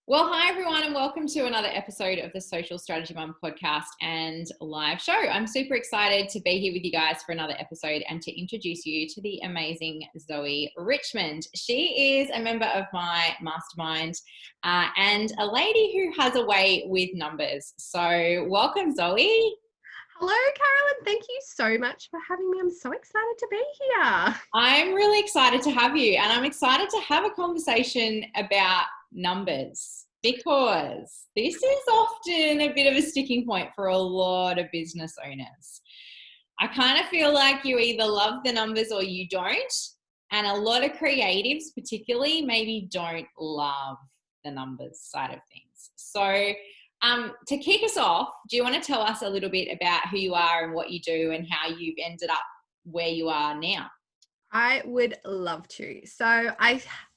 Well, hi everyone, and welcome to another episode of the Social Strategy Mum podcast and live show. I'm super excited to be here with you guys for another episode and to introduce you to the amazing Zoe Richmond. She is a member of my mastermind and a lady who has a way with numbers. So, welcome, Zoe. Hello, Carolyn. Thank you so much for having me. I'm so excited to be here. I'm really excited to have you, and I'm excited to have a conversation about numbers because this is often a bit of a sticking point for a lot of business owners. I kind of feel like you either love the numbers or you don't, and a lot of creatives particularly maybe don't love the numbers side of things. So to kick us off, do you want to tell us a little bit about who you are and what you do and how you've ended up where you are now? I would love to. So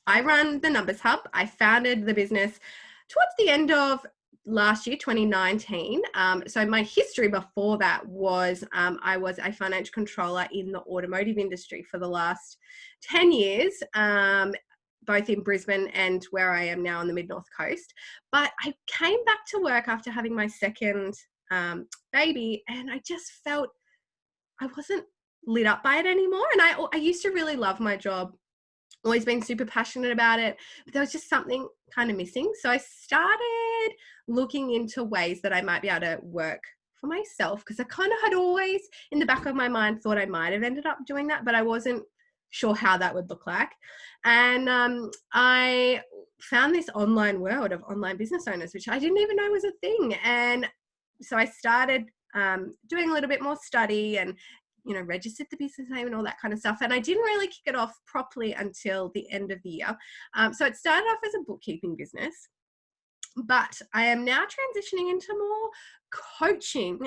I run the Numbers Hub. I founded the business towards the end of last year, 2019. So my history before that was I was a financial controller in the automotive industry for the last 10 years. Both in Brisbane and where I am now on the Mid-North Coast. But I came back to work after having my second baby, and I just felt I wasn't lit up by it anymore. And I used to really love my job, always been super passionate about it, but there was just something kind of missing. So I started looking into ways that I might be able to work for myself, because I kind of had always in the back of my mind thought I might have ended up doing that, but I wasn't sure how that would look like. And I found this online world of online business owners, which I didn't even know was a thing. And so I started doing a little bit more study and registered the business name and all that kind of stuff. And I didn't really kick it off properly until the end of the year. So it started off as a bookkeeping business, but I am now transitioning into more coaching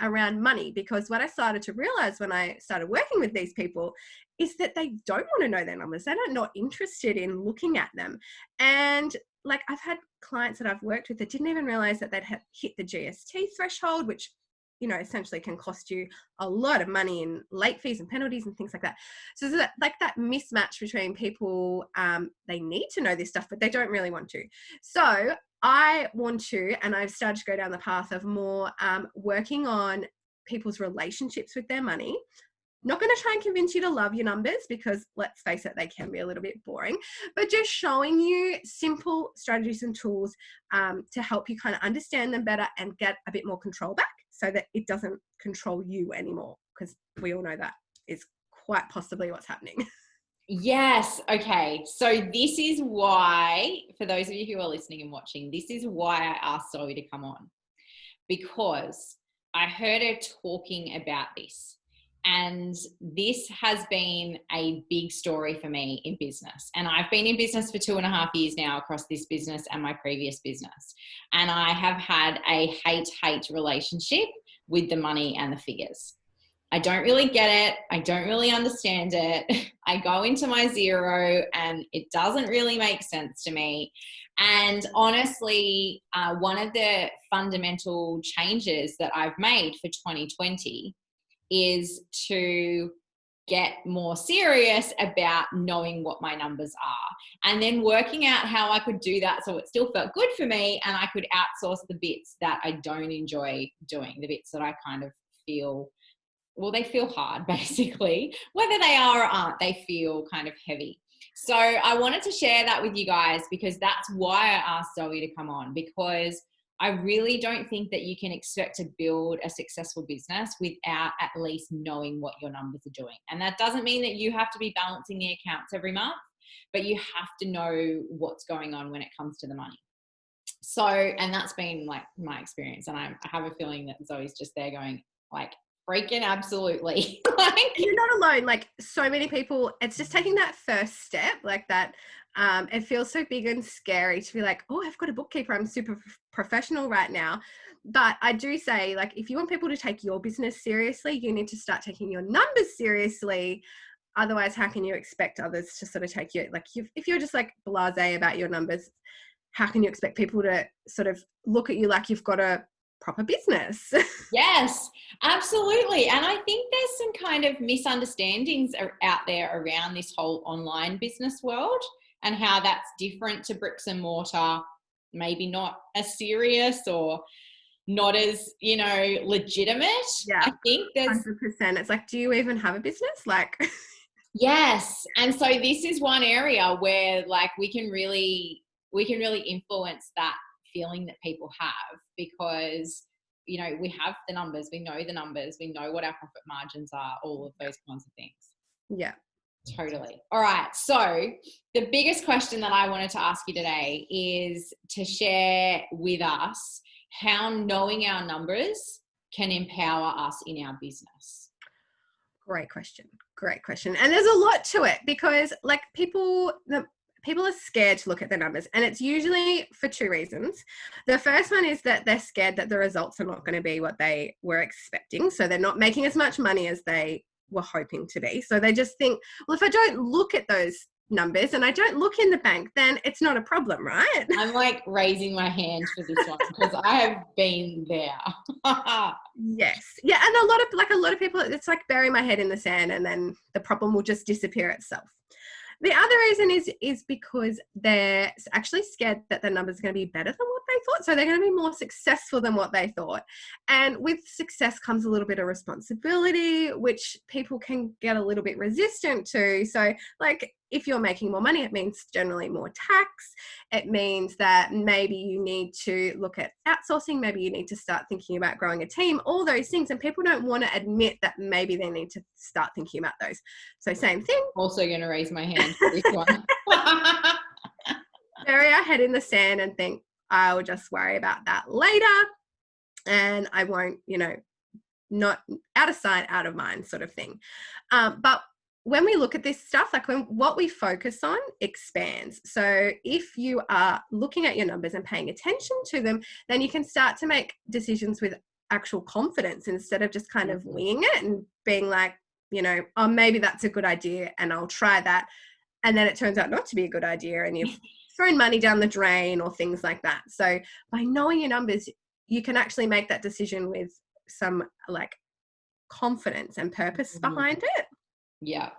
around money, because what I started to realize when I started working with these people is that they don't want to know their numbers. They're not interested in looking at them. And like, I've had clients that I've worked with that didn't even realize that they'd hit the GST threshold, which essentially can cost you a lot of money in late fees and penalties and things like that. So there's that mismatch between people, they need to know this stuff, but they don't really want to. So I want to, and I've started to go down the path of more working on people's relationships with their money. Not going to try and convince you to love your numbers, because let's face it, they can be a little bit boring, but just showing you simple strategies and tools to help you kind of understand them better and get a bit more control back, so that it doesn't control you anymore, because we all know that is quite possibly what's happening. Yes. Okay. So this is why, for those of you who are listening and watching, this is why I asked Zoe to come on, because I heard her talking about this. And this has been a big story for me in business. And I've been in business for 2.5 years now across this business and my previous business. And I have had a hate-hate relationship with the money and the figures. I don't really get it. I don't really understand it. I go into my zero and it doesn't really make sense to me. And honestly, one of the fundamental changes that I've made for 2020 is to get more serious about knowing what my numbers are, and then working out how I could do that so it still felt good for me and I could outsource the bits that I don't enjoy doing, the bits that I kind of feel, well, they feel hard basically. Whether they are or aren't, they feel kind of heavy. So I wanted to share that with you guys, because that's why I asked Zoe to come on, because I really don't think that you can expect to build a successful business without at least knowing what your numbers are doing. And that doesn't mean that you have to be balancing the accounts every month, but you have to know what's going on when it comes to the money. So, and that's been like my experience. And I have a feeling that Zoe's just there going like, freaking absolutely. Like, you're not alone. Like, so many people, it's just taking that first step, like that. It feels so big and scary to be like, oh, I've got a bookkeeper, I'm super professional right now. But I do say, like, if you want people to take your business seriously, you need to start taking your numbers seriously. Otherwise, how can you expect others to sort of take you? Like, if you're just like blasé about your numbers, how can you expect people to sort of look at you like you've got a proper business? yes, absolutely. And I think there's some kind of misunderstandings out there around this whole online business world and how that's different to bricks and mortar maybe not as serious or not as, you know, legitimate. Yeah, I think there's 100%. It's like, do you even have a business? Like, yes. And so this is one area where like we can really influence that feeling that people have, because, you know, we have the numbers, we know the numbers, we know what our profit margins are, all of those kinds of things. yeah. Totally. All right. So the biggest question that I wanted to ask you today is to share with us how knowing our numbers can empower us in our business. Great question. Great question. And there's a lot to it, because like people are scared to look at the numbers, and it's usually for two reasons. The first one is that they're scared that the results are not going to be what they were expecting. So they're not making as much money as they were hoping to be. So they just think, well, if I don't look at those numbers and I don't look in the bank, then it's not a problem, right? I'm like raising my hand for this one because I have been there. Yes. Yeah. And a lot of people, it's like bury my head in the sand and then the problem will just disappear itself. The other reason is because they're actually scared that the numbers are going to be better than what they thought. So they're going to be more successful than what they thought. And with success comes a little bit of responsibility, which people can get a little bit resistant to. So like if you're making more money, it means generally more tax. It means that maybe you need to look at outsourcing. Maybe you need to start thinking about growing a team, all those things. And people don't want to admit that maybe they need to start thinking about those. So same thing. Also going to raise my hand for this one. Bury our head in the sand and think, I'll just worry about that later. And I won't, you know, not out of sight, out of mind sort of thing. But when we look at this stuff, like what we focus on expands. So if you are looking at your numbers and paying attention to them, then you can start to make decisions with actual confidence instead of just kind of winging it and being like, you know, oh, maybe that's a good idea and I'll try that. And then it turns out not to be a good idea and you've thrown money down the drain or things like that. So by knowing your numbers, you can actually make that decision with some like confidence and purpose behind it. Yeah.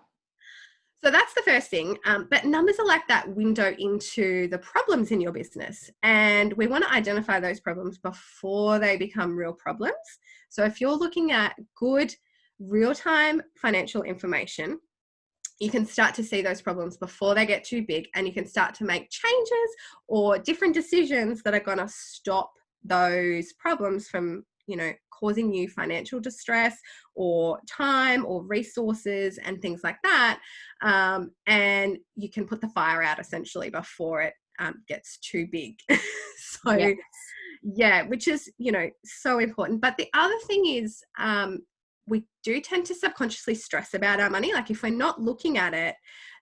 So that's the first thing. But numbers are like that window into the problems in your business. And we want to identify those problems before they become real problems. So if you're looking at good real-time financial information, you can start to see those problems before they get too big, and you can start to make changes or different decisions that are going to stop those problems from, you know, causing you financial distress or time or resources and things like that. And you can put the fire out essentially before it gets too big. So yes. Yeah, which is, you know, so important. But the other thing is we do tend to subconsciously stress about our money. Like if we're not looking at it,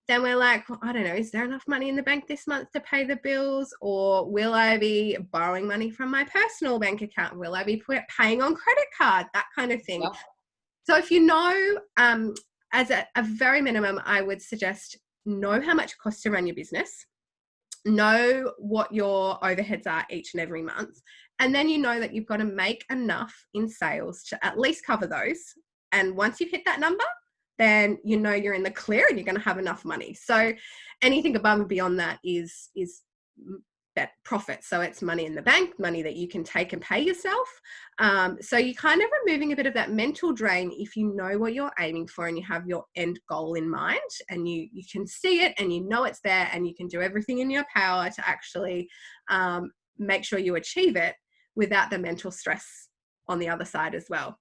then we're like, well, I don't know, is there enough money in the bank this month to pay the bills? Or will I be borrowing money from my personal bank account? Will I be paying on credit card? That kind of thing. Yeah. So if you know, as a very minimum, I would suggest know how much it costs to run your business. Know what your overheads are each and every month. And then you know that you've got to make enough in sales to at least cover those. And once you've hit that number, then you know you're in the clear and you're going to have enough money. So anything above and beyond that is that profit. So it's money in the bank, money that you can take and pay yourself. So you're kind of removing a bit of that mental drain if you know what you're aiming for and you have your end goal in mind and you can see it and you know it's there and you can do everything in your power to actually make sure you achieve it without the mental stress on the other side as well.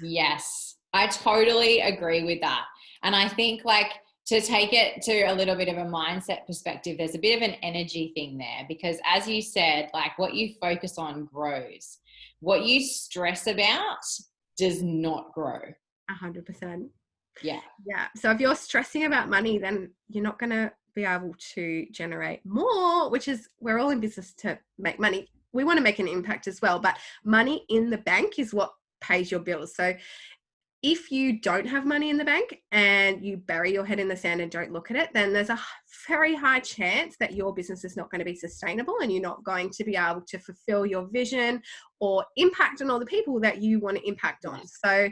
Yes, I totally agree with that. And I think like to take it to a little bit of a mindset perspective, there's a bit of an energy thing there because as you said, like what you focus on grows. What you stress about does not grow. 100%. Yeah. Yeah. So if you're stressing about money, then you're not going to be able to generate more, which is we're all in business to make money. We want to make an impact as well, but money in the bank is what pays your bills. So if you don't have money in the bank and you bury your head in the sand and don't look at it, then there's a very high chance that your business is not going to be sustainable and you're not going to be able to fulfill your vision or impact on all the people that you want to impact on. So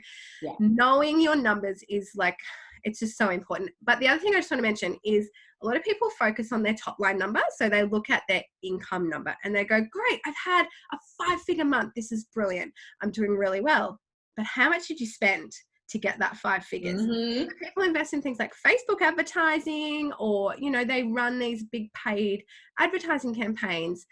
knowing your numbers is like It's just so important. But the other thing I just want to mention is a lot of people focus on their top line number. So they look at their income number and they go, great, I've had a 5-figure month. This is brilliant. I'm doing really well. But how much did you spend to get that 5 figures? Mm-hmm. So people invest in things like Facebook advertising, or, you know, they run these big paid advertising campaigns.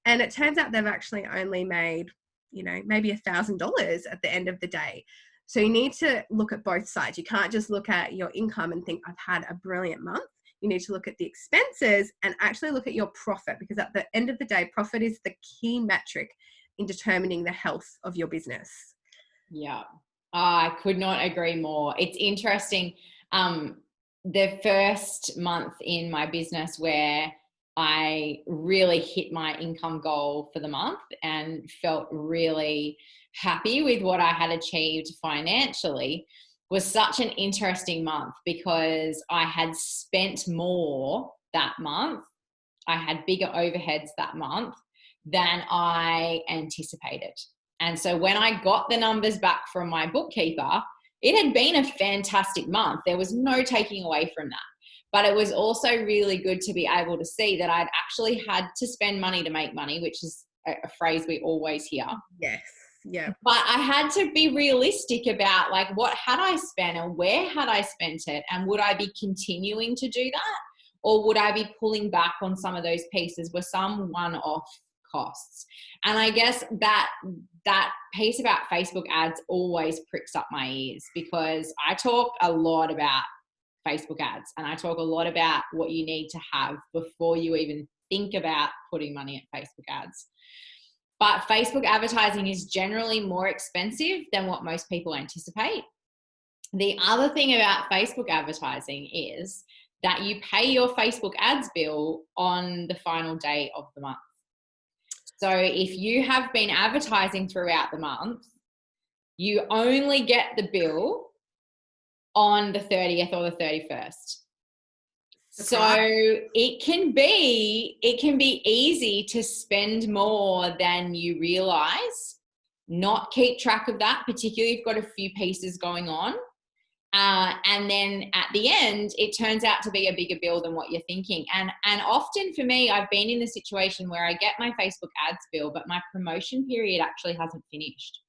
And it turns out they've actually only made, you know, maybe $1,000 at the end of the day. So you need to look at both sides. You can't just look at your income and think, I've had a brilliant month. You need to look at the expenses and actually look at your profit, because at the end of the day, profit is the key metric in determining the health of your business. Yeah, I could not agree more. It's interesting. The first month in my business where I really hit my income goal for the month and felt really happy with what I had achieved financially was such an interesting month, because I had spent more that month. I had bigger overheads that month than I anticipated. And so when I got the numbers back from my bookkeeper, it had been a fantastic month. There was no taking away from that. But it was also really good to be able to see that I'd actually had to spend money to make money, which is a phrase we always hear. Yes. Yeah. But I had to be realistic about, like, what had I spent and where had I spent it? And would I be continuing to do that? Or would I be pulling back on some of those pieces? Were some one-off costs? And I guess that piece about Facebook ads always pricks up my ears, because I talk a lot about Facebook ads and I talk a lot about what you need to have before you even think about putting money at Facebook ads. But Facebook advertising is generally more expensive than what most people anticipate. The other thing about Facebook advertising is that you pay your Facebook ads bill on the final day of the month. So if you have been advertising throughout the month, you only get the bill on the 30th or the 31st. So it can be easy to spend more than you realize, not keep track of that, particularly if you've got a few pieces going on. And then at the end, it turns out to be a bigger bill than what you're thinking. And often for me, I've been in the situation where I get my Facebook ads bill, but my promotion period actually hasn't finished.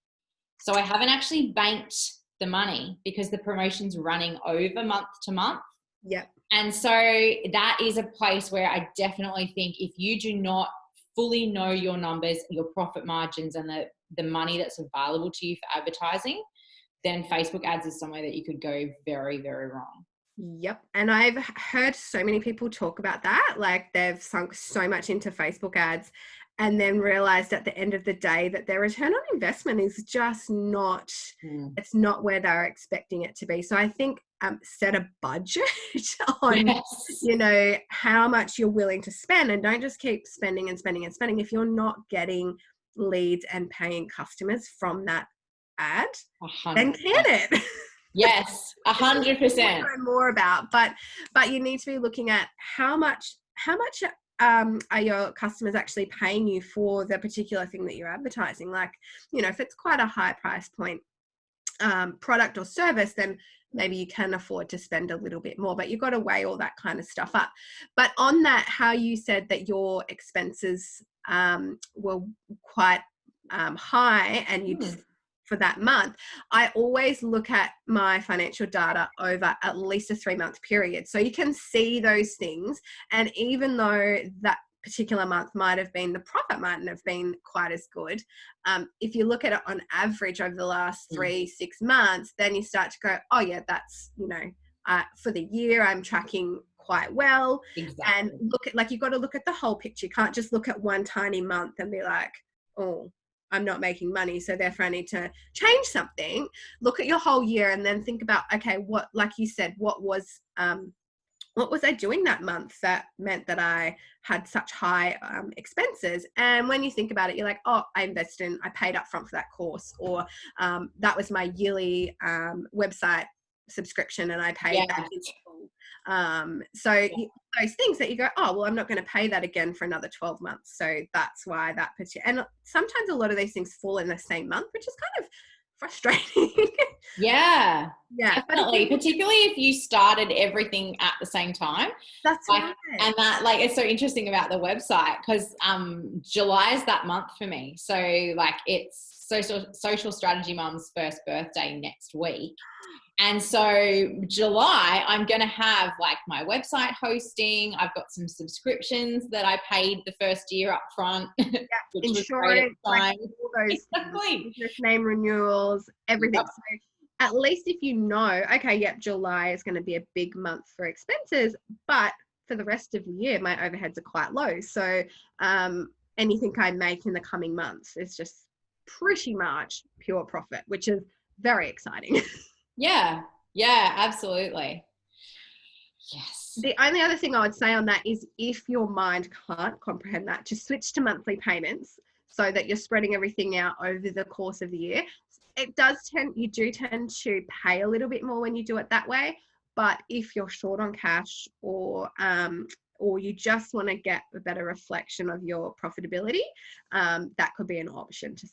So I haven't actually banked the money because the promotion's running over month to month. Yep. And so that is a place where I definitely think if you do not fully know your numbers, your profit margins, and the money that's available to you for advertising, then Facebook ads is somewhere that you could go very, very wrong. Yep. And I've heard so many people talk about that. Like, they've sunk so much into Facebook ads and then realized at the end of the day that their return on investment is just not, it's not where they're expecting it to be. So I think set a budget on, you know, how much you're willing to spend, and don't just keep spending and spending and spending if you're not getting leads and paying customers from that ad. 100%. Then can it? Yes, 100%. More about, but you need to be looking at how much are your customers actually paying you for the particular thing that you're advertising. Like, you know, if it's quite a high price point product or service, then maybe you can afford to spend a little bit more, but you've got to weigh all that kind of stuff up. But on that, how you said that your expenses were quite high and you for that month, I always look at my financial data over at least a 3-month period. So you can see those things. And even though that particular month might have been, the profit mightn't have been quite as good, if you look at it on average over the last 3-6 months, then you start to go, oh yeah, that's, you know, for the year I'm tracking quite well. Exactly. And look at, like, you've got to look at the whole picture. You can't just look at one tiny month and be like, oh, I'm not making money, so therefore I need to change something. Look at your whole year and then think about, okay, what, like you said, what was I doing that month that meant that I had such high expenses? And when you think about it, you're like, oh, I paid up front for that course, or that was my yearly website subscription and I paid that in full. So those things that you go, oh, well, I'm not going to pay that again for another 12 months. So that's why that and sometimes a lot of these things fall in the same month, which is kind of frustrating. Yeah. Yeah, but definitely. Particularly if you started everything at the same time. that's Like, right. and that, like, it's so interesting about the website because July is that month for me. So like it's social strategy mum's first birthday next week. And so July, I'm going to have like my website hosting. I've got some subscriptions that I paid the first year up front, which was great at Insurance, the like time. all those Exactly. business name renewals, everything. Yep. So at least if you know, okay, yep, July is going to be a big month for expenses, but for the rest of the year, my overheads are quite low. So anything I make in the coming months is just pretty much pure profit, which is very exciting. Yeah. Yeah, absolutely. Yes. The only other thing I would say on that is if your mind can't comprehend that, just switch to monthly payments so that you're spreading everything out over the course of the year. You do tend to pay a little bit more when you do it that way. But if you're short on cash or you just want to get a better reflection of your profitability, that could be an option to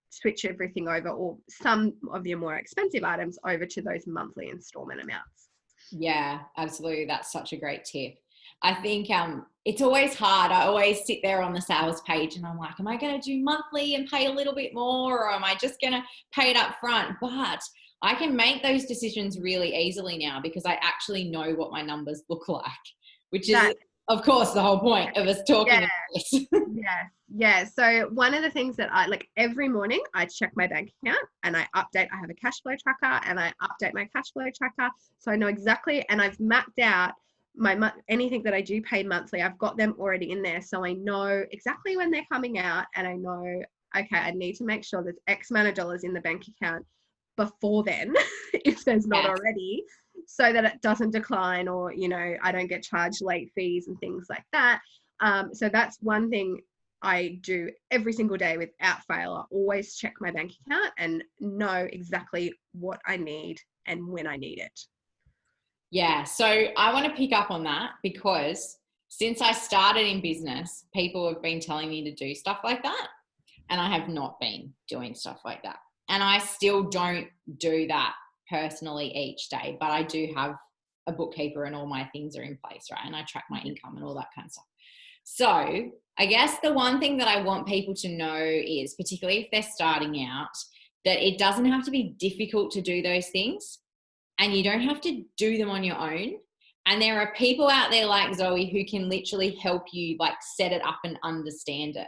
switch everything over, or some of your more expensive items over to those monthly installment amounts. Yeah, absolutely. That's such a great tip. I think it's always hard. I always sit there on the sales page and I'm like, am I going to do monthly and pay a little bit more, or am I just going to pay it up front? But I can make those decisions really easily now because I actually know what my numbers look like, which is, of course, the whole point of us talking about this. Yeah. So one of the things that I like every morning, I check my bank account and I have a cash flow tracker and I update my cash flow tracker. So I know exactly, and I've mapped out anything that I do pay monthly. I've got them already in there. So I know exactly when they're coming out, and I know, okay, I need to make sure there's X amount of dollars in the bank account before then, if there's not already, so that it doesn't decline, or, I don't get charged late fees and things like that. So that's one thing I do every single day without fail. I always check my bank account and know exactly what I need and when I need it. Yeah, so I want to pick up on that because since I started in business, people have been telling me to do stuff like that, and I have not been doing stuff like that. And I still don't do that personally each day, but I do have a bookkeeper and all my things are in place, right? And I track my income and all that kind of stuff. So I guess the one thing that I want people to know is, particularly if they're starting out, that it doesn't have to be difficult to do those things, and you don't have to do them on your own. And there are people out there like Zoe who can literally help you like set it up and understand it.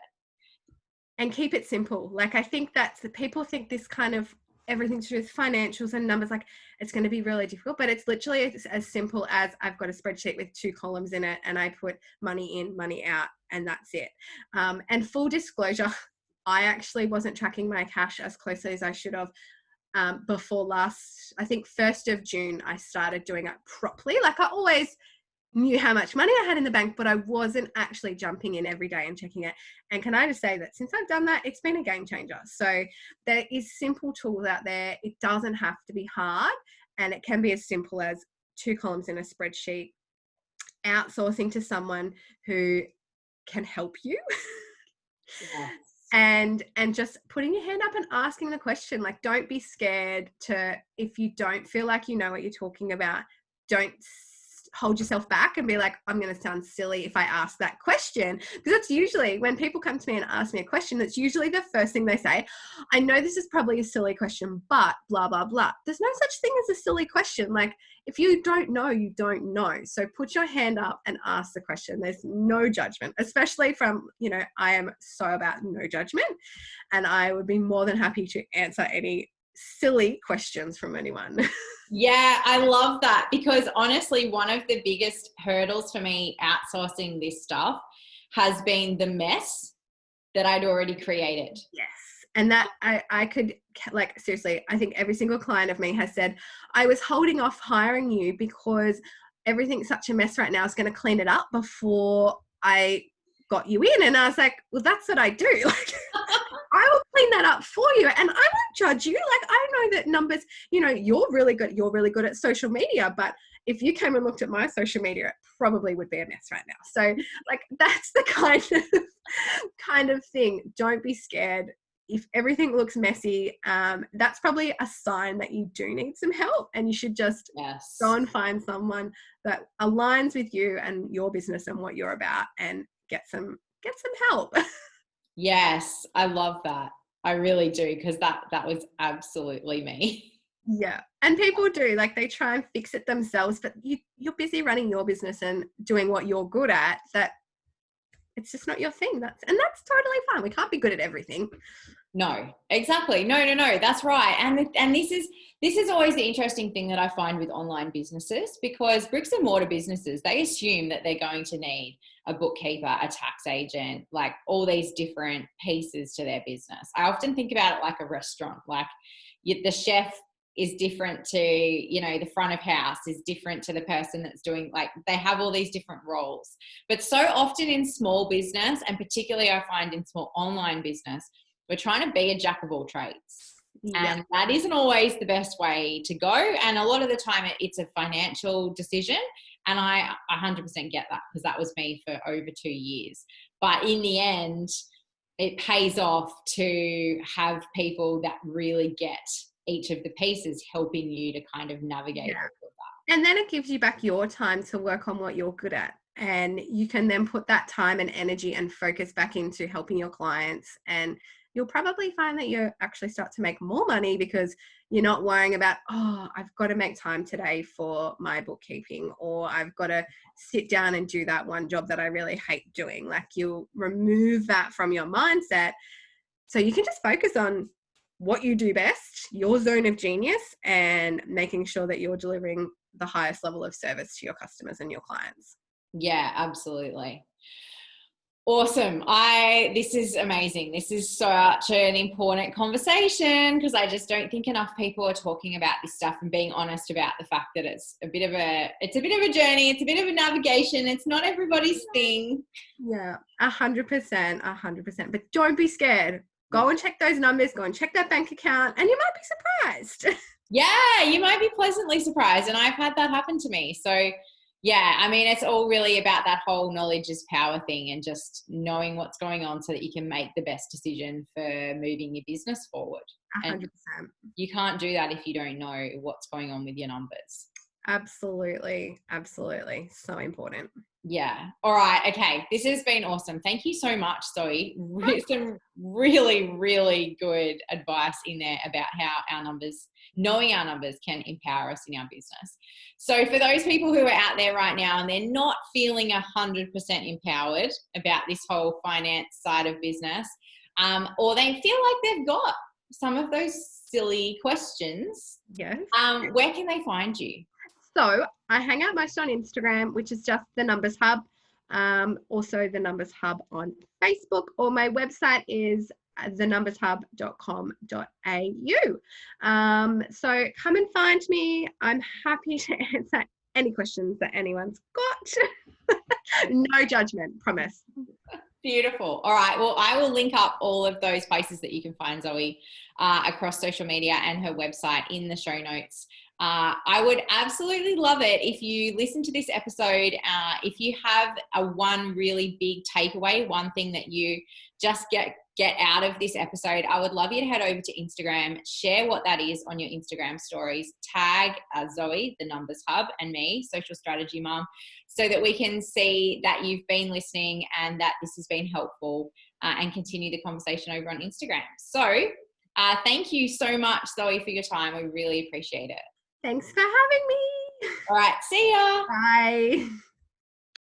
And keep it simple. Like, I think that's the people think this kind of everything to do with financials and numbers, like it's going to be really difficult, but it's literally as simple as I've got a spreadsheet with 2 columns in it and I put money in, money out, and that's it. And full disclosure, I actually wasn't tracking my cash as closely as I should have. Before I think 1st of June, I started doing it properly. Like, I always knew how much money I had in the bank, but I wasn't actually jumping in every day and checking it. And can I just say that since I've done that, it's been a game changer. So there is simple tools out there. It doesn't have to be hard, and it can be as simple as 2 columns in a spreadsheet, outsourcing to someone who can help you. Yeah. And just putting your hand up and asking the question. Like, don't be scared if you don't feel like you know what you're talking about, don't hold yourself back and be like, I'm going to sound silly if I ask that question. Because that's usually when people come to me and ask me a question, that's usually the first thing they say. I know this is probably a silly question, but blah, blah, blah. There's no such thing as a silly question. Like, if you don't know, you don't know. So put your hand up and ask the question. There's no judgment, especially from, I am so about no judgment, and I would be more than happy to answer any silly questions from anyone. Yeah, I love that, because honestly, one of the biggest hurdles for me outsourcing this stuff has been the mess that I'd already created. Yes. And that I could, like, seriously, I think every single client of me has said, I was holding off hiring you because everything's such a mess right now. I was going to clean it up before I got you in. And I was like, well, that's what I do. Like, I will clean that up for you, and I won't judge you. Like, I know that numbers, you're really good at social media, but if you came and looked at my social media, it probably would be a mess right now. So, like, that's the kind of thing. Don't be scared. if everything looks messy, that's probably a sign that you do need some help, and you should just go and find someone that aligns with you and your business and what you're about, and get some help. Yes, I love that. I really do, because that was absolutely me. Yeah. And people do, like, they try and fix it themselves, but you're busy running your business and doing what you're good at, that it's just not your thing. That's totally fine. We can't be good at everything. No, exactly. No, that's right. And this is always the interesting thing that I find with online businesses, because bricks and mortar businesses, they assume that they're going to need a bookkeeper, a tax agent, like all these different pieces to their business. I often think about it like a restaurant, like the chef is different to, the front of house is different to the person that's doing, like, they have all these different roles. But so often in small business, and particularly I find in small online business, we're trying to be a jack of all trades. Yeah. And that isn't always the best way to go. And a lot of the time it's a financial decision. And I 100% get that, because that was me for over 2 years. But in the end, it pays off to have people that really get each of the pieces helping you to kind of navigate all of that. And then it gives you back your time to work on what you're good at. And you can then put that time and energy and focus back into helping your clients. And you'll probably find that you actually start to make more money, because you're not worrying about, oh, I've got to make time today for my bookkeeping, or I've got to sit down and do that one job that I really hate doing. Like, you'll remove that from your mindset, so you can just focus on what you do best, your zone of genius, and making sure that you're delivering the highest level of service to your customers and your clients. Yeah, absolutely. Awesome. This is amazing. This is such an important conversation, because I just don't think enough people are talking about this stuff and being honest about the fact that it's a bit of a journey. It's a bit of a navigation. It's not everybody's thing. Yeah, 100%. But don't be scared. Go and check those numbers, go and check that bank account, and you might be surprised. Yeah, you might be pleasantly surprised. And I've had that happen to me. So yeah, I mean, it's all really about that whole knowledge is power thing, and just knowing what's going on so that you can make the best decision for moving your business forward. 100%. And you can't do that if you don't know what's going on with your numbers. Absolutely. So important. Yeah. All right. Okay. This has been awesome. Thank you so much, Zoe. Some really, really good advice in there about how knowing our numbers can empower us in our business. So for those people who are out there right now and they're not feeling 100% empowered about this whole finance side of business, or they feel like they've got some of those silly questions, yes. Where can they find you? So I hang out most on Instagram, which is just The Numbers Hub. Also The Numbers Hub on Facebook, or my website is thenumbersHub.com.au. So come and find me. I'm happy to answer any questions that anyone's got. No judgment, promise. Beautiful. All right. Well, I will link up all of those places that you can find Zoe across social media and her website in the show notes. I would absolutely love it if you listen to this episode. If you have one really big takeaway, one thing that you just get out of this episode, I would love you to head over to Instagram, share what that is on your Instagram stories, tag Zoe, The Numbers Hub, and me, Social Strategy Mum, so that we can see that you've been listening and that this has been helpful, and continue the conversation over on Instagram. So thank you so much, Zoe, for your time. We really appreciate it. Thanks for having me. All right. See ya. Bye.